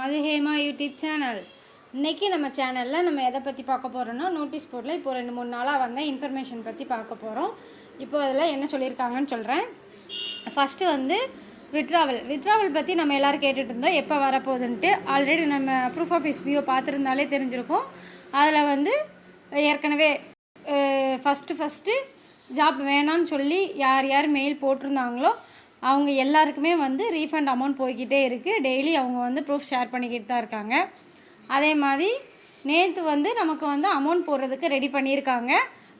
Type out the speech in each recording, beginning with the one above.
அது Hema YouTube channel. இன்றைக்கி நம்ம சேனலில் நம்ம எதை பற்றி பார்க்க போகிறோன்னா, நோட்டீஸ் போர்டில் இப்போ 2-3 நாளாக வந்த இன்ஃபர்மேஷன் பற்றி பார்க்க போகிறோம். இப்போ அதில் என்ன சொல்லியிருக்காங்கன்னு சொல்கிறேன். ஃபஸ்ட்டு வந்து வித்ராவல் பற்றி நம்ம எல்லோரும் கேட்டுட்டு இருந்தோம், எப்போ வரப்போகுதுன்ட்டு. ஆல்ரெடி நம்ம ப்ரூஃப் ஆஃப் எஸ்பிஓ பார்த்துருந்தாலே தெரிஞ்சிருக்கும். அதில் வந்து ஏற்கனவே ஃபஸ்ட்டு ஜாப் வேணான்னு சொல்லி யார் யார் மெயில் போட்டிருந்தாங்களோ அவங்க எல்லாருக்குமே வந்து ரீஃபண்ட் அமௌண்ட் போய்கிட்டே இருக்குது. டெய்லி அவங்க வந்து ப்ரூஃப் ஷேர் பண்ணிக்கிட்டு தான் இருக்காங்க. அதே மாதிரி நேற்று வந்து நமக்கு வந்து அமௌண்ட் போடுறதுக்கு ரெடி பண்ணியிருக்காங்க.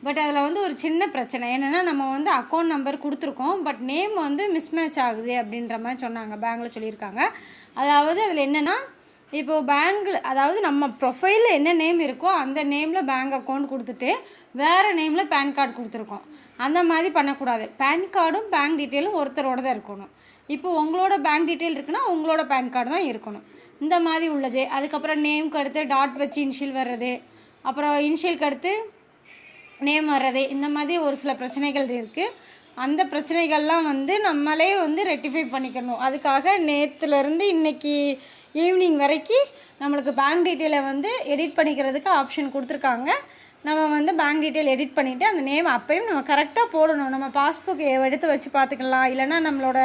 பட் அதில் வந்து ஒரு சின்ன பிரச்சனை என்னென்னா, நம்ம வந்து அக்கௌண்ட் நம்பர் கொடுத்துருக்கோம், பட் நேம் வந்து மிஸ்மேட்ச் ஆகுது அப்படின்ற மாதிரி சொன்னாங்க. பேங்கில் சொல்லியிருக்காங்க. அதாவது அதில் என்னென்னா, இப்போது பேங்கில் அதாவது நம்ம ப்ரொஃபைலில் என்ன நேம் இருக்கோ அந்த நேமில் பேங்க் அக்கௌண்ட் கொடுத்துட்டு வேறு நேமில் பேன் கார்டு கொடுத்துருக்கோம். அந்த மாதிரி பண்ணக்கூடாது. பேன் கார்டும் பேங்க் டீட்டெயிலும் ஒருத்தரோட தான் இருக்கணும். இப்போ உங்களோட பேங்க் டீட்டெயில் இருக்குன்னா உங்களோட பேன் கார்டு தான் இருக்கணும். இந்த மாதிரி உள்ளது. அதுக்கப்புறம் நேம்க்கு அடுத்து டாட் வச்சு இனிஷியல் வர்றது, அப்புறம் இனிஷியலுக்கு அடுத்து நேம் வர்றது, இந்த மாதிரி ஒரு சில பிரச்சனைகள் இருக்குது. அந்த பிரச்சனைகள்லாம் வந்து நம்மளே வந்து ரெக்டிஃபை பண்ணிக்கணும். அதுக்காக நேற்றுலேருந்து இன்றைக்கி ஈவினிங் வரைக்கும் நம்மளுக்கு பேங்க் டீட்டெயிலை வந்து எடிட் பண்ணிக்கிறதுக்கு ஆப்ஷன் கொடுத்துருக்காங்க. நம்ம வந்து பேங்க் டீட்டெயில் எடிட் பண்ணிவிட்டு அந்த நேம் அப்போயும் நம்ம கரெக்டாக போடணும். நம்ம பாஸ்புக் எடுத்து வச்சு பார்த்துக்கலாம், இல்லைனா நம்மளோட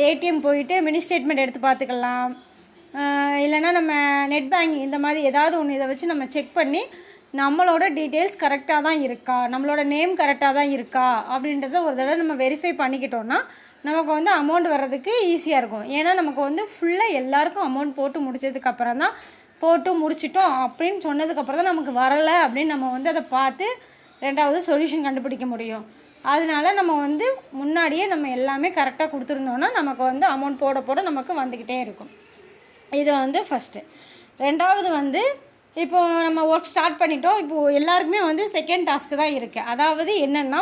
ஏடிஎம் போயிட்டு மினி ஸ்டேட்மெண்ட் எடுத்து பார்த்துக்கலாம், இல்லைனா நம்ம நெட் பேங்கிங் இந்த மாதிரி ஏதாவது ஒன்று இதை வச்சு நம்ம செக் பண்ணி நம்மளோட டீட்டெயில்ஸ் கரெக்டாக தான் இருக்கா, நம்மளோட நேம் கரெக்டாக தான் இருக்கா அப்படின்றத ஒரு தடவை நம்ம வெரிஃபை பண்ணிக்கிட்டோன்னா நமக்கு வந்து அமௌண்ட் வர்றதுக்கு ஈஸியாக இருக்கும். ஏன்னா நமக்கு வந்து ஃபுல்லாக எல்லாருக்கும் அமௌண்ட் போட்டு முடிச்சதுக்கப்புறம் தான் போட்டு முடிச்சிட்டோம் அப்படின்னு சொன்னதுக்கப்புறம் தான் நமக்கு வரலை அப்படின்னு நம்ம வந்து அதை பார்த்து ரெண்டாவது சொல்யூஷன் கண்டுபிடிக்க முடியும். அதனால நம்ம வந்து முன்னாடியே நம்ம எல்லாமே கரெக்டாக கொடுத்துருந்தோன்னா நமக்கு வந்து அமௌண்ட் போட நமக்கு வந்துக்கிட்டே இருக்கும். இது வந்து ஃபஸ்ட்டு. ரெண்டாவது வந்து இப்போது நம்ம ஒர்க் ஸ்டார்ட் பண்ணிட்டோம். இப்போது எல்லாருக்குமே வந்து செகண்ட் டாஸ்க்கு தான் இருக்குது. அதாவது என்னென்னா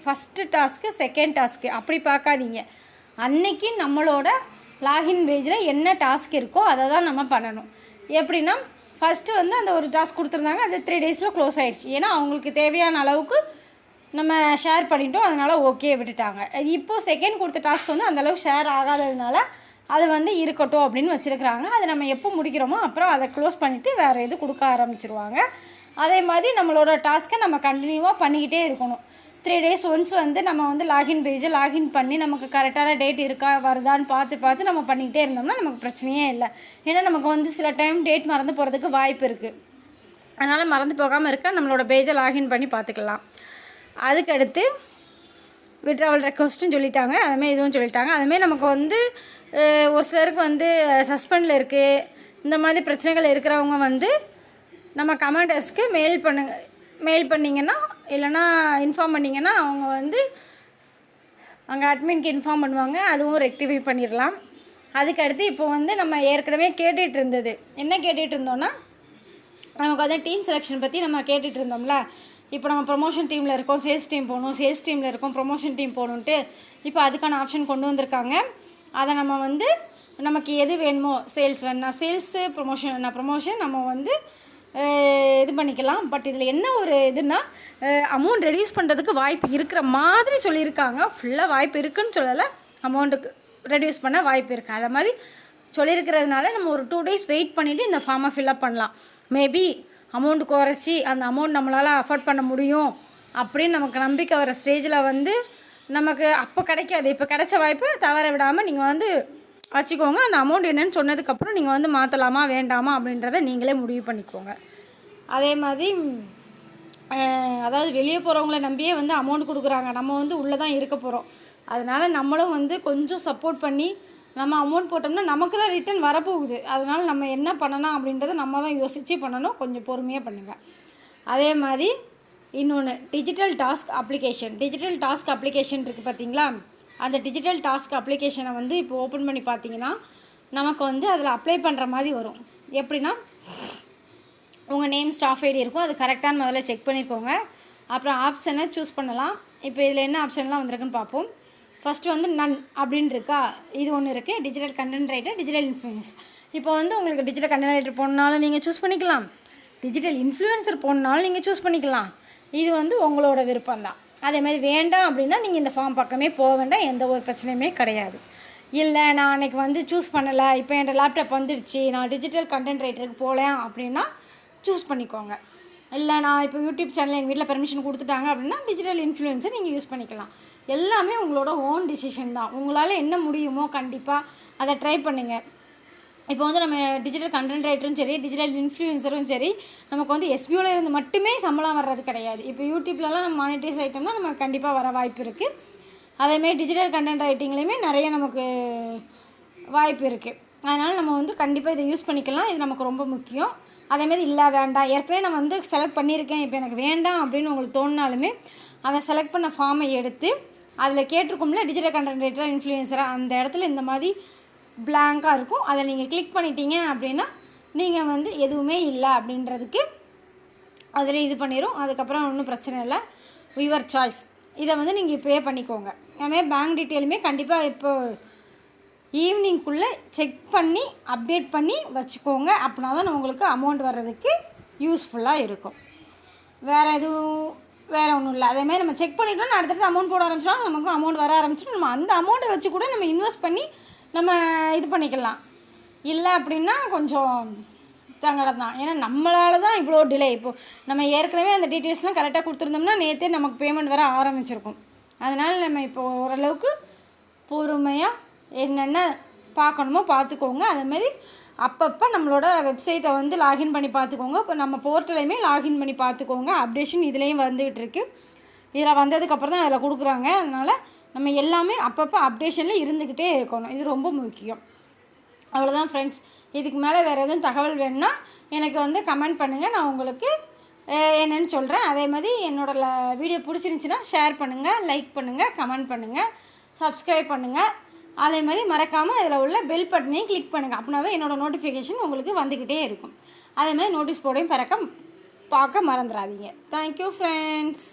ஃபஸ்ட்டு டாஸ்க்கு செகண்ட் டாஸ்க்கு அப்படி பார்க்காதீங்க. அன்னைக்கு நம்மளோட லாகின் பேஜில் என்ன டாஸ்க் இருக்கோ அதை தான் நம்ம பண்ணணும். எப்படின்னா, ஃபஸ்ட்டு வந்து அந்த ஒரு டாஸ்க் கொடுத்துருந்தாங்க, அது 3 டேஸில் க்ளோஸ் ஆகிடுச்சு. ஏன்னா அவங்களுக்கு தேவையான அளவுக்கு நம்ம ஷேர் பண்ணிட்டோம், அதனால் ஓகே விட்டுட்டாங்க. இப்போது செகண்ட் கொடுத்த டாஸ்க் வந்து அந்தளவுக்கு ஷேர் ஆகாததுனால அது வந்து இருக்கட்டும் அப்படின்னு வச்சுருக்குறாங்க. அதை நம்ம எப்போ முடிக்கிறோமோ அப்புறம் அதை க்ளோஸ் பண்ணிவிட்டு வேறு எது கொடுக்க ஆரம்பிச்சிருவாங்க. அதே மாதிரி நம்மளோட டாஸ்க்கை நம்ம கண்டினியூவாக பண்ணிக்கிட்டே இருக்கணும். 3 டேஸ் ஒன்ஸ் வந்து நம்ம வந்து லாகின் பேஜை லாகின் பண்ணி நமக்கு கரெக்டான டேட் இருக்கா வருதான்னு பார்த்து நம்ம பண்ணிக்கிட்டே இருந்தோம்னா நமக்கு பிரச்சனையே இல்லை. ஏன்னா நமக்கு வந்து சில டைம் டேட் மறந்து போகிறதுக்கு வாய்ப்பு இருக்குது. அதனால் மறந்து போகாமல் இருக்க நம்மளோட பேஜை லாகின் பண்ணி பார்த்துக்கலாம். அதுக்கடுத்து விட்ராவல் ரெக்வஸ்ட்டும் சொல்லிட்டாங்க, அதுமாதிரி இதுவும் சொல்லிட்டாங்க. அதுமாதிரி நமக்கு வந்து ஒரு சிலருக்கு வந்து சஸ்பெண்டில் இருக்குது, இந்த மாதிரி பிரச்சனைகள் இருக்கிறவங்க வந்து நம்ம கமாண்டர்ஸ்க்கு மெயில் பண்ணிங்கன்னா இல்லைனா இன்ஃபார்ம் பண்ணிங்கன்னா அவங்க வந்து அங்கே அட்மின்க்கு இன்ஃபார்ம் பண்ணுவாங்க. அதுவும் ரெக்டிஃபை பண்ணிடலாம். அதுக்கடுத்து இப்போ வந்து நம்ம ஏற்கனவே கேட்டுகிட்டு இருந்தது என்ன கேட்டுகிட்டு இருந்தோன்னா, நமக்கு வந்து டீம் செலெக்ஷன் பற்றி நம்ம கேட்டுகிட்டு இருந்தோம்ல. இப்போ நம்ம ப்ரொமோஷன் டீமில் இருக்கோம், சேல்ஸ் டீம் போகணும், சேல்ஸ் டீமில் இருக்கோம், ப்ரொமோஷன் டீம் போகணுன்ட்டு இப்போ அதுக்கான ஆப்ஷன் கொண்டு வந்திருக்காங்க. அதை நம்ம வந்து நமக்கு எது வேணுமோ, சேல்ஸ் வேணுன்னா சேல்ஸு, ப்ரொமோஷன் வேணா ப்ரொமோஷன் நம்ம வந்து இது பண்ணிக்கலாம். பட் இதில் என்ன ஒரு இதுன்னா, அமௌண்ட் ரெடியூஸ் பண்ணுறதுக்கு வாய்ப்பு இருக்கிற மாதிரி சொல்லியிருக்காங்க. ஃபுல்லாக வாய்ப்பு இருக்குதுன்னு சொல்லலை, அமௌண்ட்டுக்கு ரெடியூஸ் பண்ண வாய்ப்பு இருக்குது. அதை மாதிரி சொல்லியிருக்கிறதுனால நம்ம ஒரு 2 டேஸ் வெயிட் பண்ணிவிட்டு இந்த ஃபார்மை ஃபில்அப் பண்ணலாம். மேபி அமௌண்ட் குறைச்சி அந்த அமௌண்ட் நம்மளால் அஃபோர்ட் பண்ண முடியும் அப்படின்னு நமக்கு நம்பிக்கை வர ஸ்டேஜில் வந்து நமக்கு அப்போ கிடைக்காது. இப்போ கிடைச்ச வாய்ப்பை தவற விடாமல் நீங்கள் வந்து வச்சுக்கோங்க. அந்த அமௌண்ட் என்னென்னு சொன்னதுக்கப்புறம் நீங்கள் வந்து மாற்றலாமா வேண்டாமா அப்படின்றத நீங்களே முடிவு பண்ணிக்கோங்க. அதே மாதிரி அதாவது வெளியே போகிறவங்கள நம்பியே வந்து அமௌண்ட் கொடுக்குறாங்க, நம்ம வந்து உள்ளே தான் இருக்க போகிறோம். அதனால் நம்மளும் வந்து கொஞ்சம் சப்போர்ட் பண்ணி நம்ம அமௌண்ட் போட்டோம்னா நமக்கு தான் ரிட்டன் வரப்போகுது. அதனால் நம்ம என்ன பண்ணணும் அப்படின்றத நம்ம தான் யோசித்து பண்ணணும். கொஞ்சம் பொறுமையாக பண்ணுங்கள். அதே மாதிரி இன்னொன்று, டிஜிட்டல் டாஸ்க் அப்ளிகேஷன் இருக்குது பார்த்தீங்களா. அந்த டிஜிட்டல் டாஸ்க் அப்ளிகேஷனை வந்து இப்போ ஓப்பன் பண்ணி பார்த்தீங்கன்னா நமக்கு வந்து அதில் அப்ளை பண்ணுற மாதிரி வரும். எப்படின்னா, உங்கள் நேம் ஸ்டாஃப் ஐடி இருக்கும், அது கரெக்டான முதல்ல செக் பண்ணியிருக்கோங்க. அப்புறம் ஆப்ஷனை சூஸ் பண்ணலாம். இப்போ இதில் என்ன ஆப்ஷன்லாம் வந்திருக்குன்னு பார்ப்போம். ஃபஸ்ட்டு வந்து நன் அப்படின்னு இருக்கா, இது ஒன்று இருக்குது. Digital content writer, digital influence. இப்போ வந்து உங்களுக்கு டிஜிட்டல் கண்டென்ட் ரைட்டர் போனாலும் நீங்கள் சூஸ் பண்ணிக்கலாம், டிஜிட்டல் இன்ஃப்ளூயன்சர் போனாலும் நீங்கள் சூஸ் பண்ணிக்கலாம். இது வந்து உங்களோட விருப்பம்தான். அதே மாதிரி வேண்டாம் அப்படின்னா நீங்கள் இந்த ஃபார்ம் பக்கமே போக வேண்டாம், எந்த ஒரு பிரச்சனையுமே கிடையாது. இல்லை நான் அன்றைக்கி வந்து சூஸ் பண்ணலை, இப்போ என் லேப்டாப் வந்துடுச்சு, நான் டிஜிட்டல் கண்டென்ட் ரைட்டருக்கு போகலேன் அப்படின்னா சூஸ் பண்ணிக்கோங்க. இல்லை நான் இப்போ யூடியூப் சேனல் எங்கள் வீட்டில் பெர்மிஷன் கொடுத்துட்டாங்க அப்படின்னா டிஜிட்டல் இன்ஃப்ளூயன்ஸை நீங்கள் யூஸ் பண்ணிக்கலாம். எல்லாமே உங்களோட ஓன் டிசிஷன் தான். உங்களால் என்ன முடியுமோ கண்டிப்பாக அதை ட்ரை பண்ணுங்கள். இப்போ வந்து நம்ம டிஜிட்டல் கண்டென்ட் ரைட்டரும் சரி, டிஜிட்டல் இன்ஃப்ளூயன்சரும் சரி, நமக்கு வந்து எஸ்பிஓவில் இருந்து மட்டுமே சம்பளம் வர்றது கிடையாது. இப்போ யூடியூப்லலாம் நம்ம மானிட்டைஸ் ஆகிட்டோம்னா நம்ம கண்டிப்பாக வர வாய்ப்பு இருக்குது. அதேமாதிரி டிஜிட்டல் கண்டென்ட் ரைட்டிங்லேயுமே நிறைய நமக்கு வாய்ப்பு இருக்குது. அதனால் நம்ம வந்து கண்டிப்பாக இதை யூஸ் பண்ணிக்கலாம். இது நமக்கு ரொம்ப முக்கியம். அதேமாதிரி இல்லை வேண்டாம், ஏற்கனவே நான் வந்து செலக்ட் பண்ணியிருக்கேன், இப்போ எனக்கு வேண்டாம் அப்படின்னு உங்களுக்கு தோணினாலுமே அதை செலக்ட் பண்ண ஃபார்மை எடுத்து அதில் கேட்டிருக்கோம்ல டிஜிட்டல் கண்டென்ட் ரைட்டர் இன்ஃப்ளூயன்சராக, அந்த இடத்துல இந்த மாதிரி பிளாங்காக இருக்கும். அதை நீங்கள் கிளிக் பண்ணிட்டீங்க அப்படின்னா நீங்கள் வந்து எதுவுமே இல்லை அப்படின்றதுக்கு அதில் இது பண்ணிடும். அதுக்கப்புறம் ஒன்றும் பிரச்சனை இல்லை, யுவர் சாய்ஸ். இதை வந்து நீங்கள் இப்போயே பண்ணிக்கோங்க. அதுமாதிரி பேங்க் டீட்டெயிலுமே கண்டிப்பாக இப்போ ஈவினிங்குள்ளே செக் பண்ணி அப்டேட் பண்ணி வச்சுக்கோங்க. அப்படின்னா தான் உங்களுக்கு அமௌண்ட் வர்றதுக்கு யூஸ்ஃபுல்லாக இருக்கும். வேறு ஒன்றும் இல்லை. அதேமாதிரி நம்ம செக் பண்ணிட்டோம்னா அடுத்தடுத்து அமௌண்ட் போட ஆரம்பிச்சிட்டோம், நமக்கும் அமௌண்ட் வர ஆரம்பிச்சிடும். நம்ம அந்த அமௌண்ட்டை வச்சு கூட நம்ம இன்வெஸ்ட் பண்ணி நம்ம இது பண்ணிக்கலாம். இல்லை அப்படின்னா கொஞ்சம் சங்கடம் தான். ஏன்னா நம்மளால் தான் இவ்வளோ டிலே. இப்போது நம்ம ஏற்கனவே அந்த டீட்டெயில்ஸ்லாம் கரெக்டாக கொடுத்துருந்தோம்னா நேற்றே நமக்கு பேமெண்ட் வர ஆரம்பிச்சிருக்கும். அதனால் நம்ம இப்போ ஓரளவுக்கு பொறுமையாக என்னென்ன பார்க்கணுமோ பார்த்துக்கோங்க. அதேமாதிரி அப்பப்போ நம்மளோட வெப்சைட்டை வந்து லாகின் பண்ணி பார்த்துக்கோங்க. இப்போ நம்ம போர்ட்டலையுமே லாகின் பண்ணி பார்த்துக்கோங்க. அப்டேஷன் இதுலேயும் வந்துக்கிட்டு இருக்குது. இதில் வந்ததுக்கப்புறம் தான் அதில் கொடுக்குறாங்க. அதனால் நம்ம எல்லாமே அப்பப்போ அப்டேஷனில் இருந்துக்கிட்டே இருக்கணும். இது ரொம்ப முக்கியம். அவ்வளோதான் ஃப்ரெண்ட்ஸ். இதுக்கு மேலே வேறு எதுவும் தகவல் வேணும்னா எனக்கு வந்து கமெண்ட் பண்ணுங்கள், நான் உங்களுக்கு என்னென்னு சொல்கிறேன். அதே மாதிரி என்னோடய வீடியோ பிடிச்சிருந்துச்சின்னா ஷேர் பண்ணுங்கள், லைக் பண்ணுங்கள், கமெண்ட் பண்ணுங்கள், சப்ஸ்கிரைப் பண்ணுங்கள். அதே மாதிரி மறக்காமல் இதில் உள்ள பெல் பட்டனையும் கிளிக் பண்ணுங்கள். அப்படின்னா தான் என்னோடய நோட்டிஃபிகேஷன் உங்களுக்கு வந்துக்கிட்டே இருக்கும். அதே மாதிரி நோட்டீஸ் போர்டையும் பார்க்க மறந்துடாதீங்க. Thank you friends.